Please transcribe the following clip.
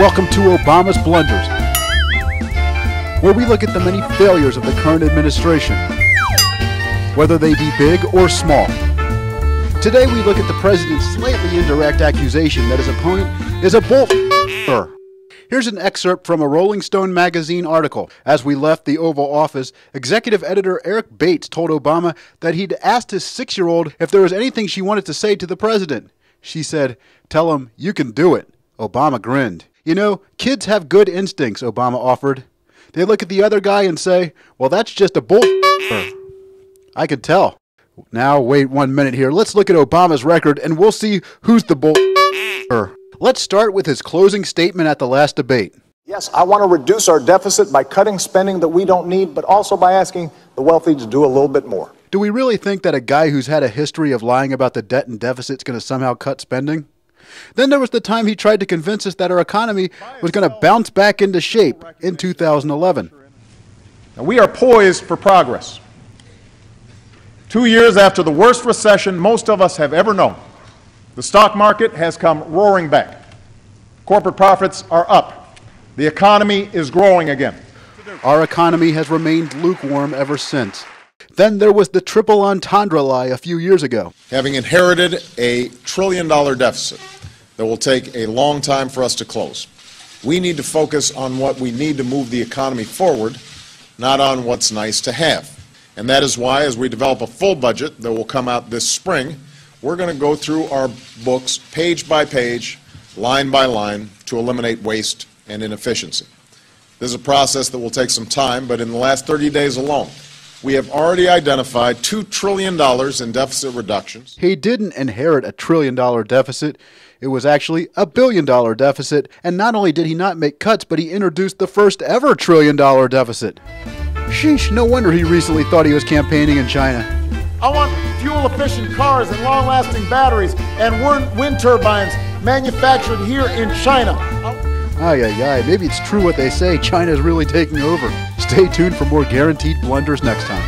Welcome to Obama's Blunders, where we look at the many failures of the current administration, whether they be big or small. Today we look at the president's slightly indirect accusation that his opponent is a bull. Here's an excerpt from a Rolling Stone magazine article. As we left the Oval Office, executive editor Eric Bates told Obama that he'd asked his 6-year-old if there was anything she wanted to say to the president. She said, "Tell him you can do it." Obama grinned. "You know, kids have good instincts," Obama offered. They look at the other guy and say, "Well, that's just a bull." I could tell. Now, wait 1 minute here. Let's look at Obama's record and we'll see who's the bull. Let's start with his closing statement at the last debate. Yes, I want to reduce our deficit by cutting spending that we don't need, but also by asking the wealthy to do a little bit more. Do we really think that a guy who's had a history of lying about the debt and deficit is going to somehow cut spending? Then there was the time he tried to convince us that our economy was going to bounce back into shape in 2011. Now, we are poised for progress. 2 years after the worst recession most of us have ever known, the stock market has come roaring back. Corporate profits are up. The economy is growing again. Our economy has remained lukewarm ever since. Then there was the triple entendre lie a few years ago. Having inherited a $1 trillion deficit that will take a long time for us to close, we need to focus on what we need to move the economy forward, not on what's nice to have. And that is why, as we develop a full budget that will come out this spring, we're going to go through our books page by page, line by line, to eliminate waste and inefficiency. This is a process that will take some time, but in the last 30 days alone, we have already identified $2 trillion in deficit reductions. He didn't inherit a $1 trillion deficit. It was actually a $1 billion deficit. And not only did he not make cuts, but he introduced the first ever $1 trillion deficit. Sheesh, no wonder he recently thought he was campaigning in China. I want fuel-efficient cars and long-lasting batteries and wind turbines manufactured here in China. Maybe it's true what they say, China's really taking over. Stay tuned for more guaranteed blunders next time.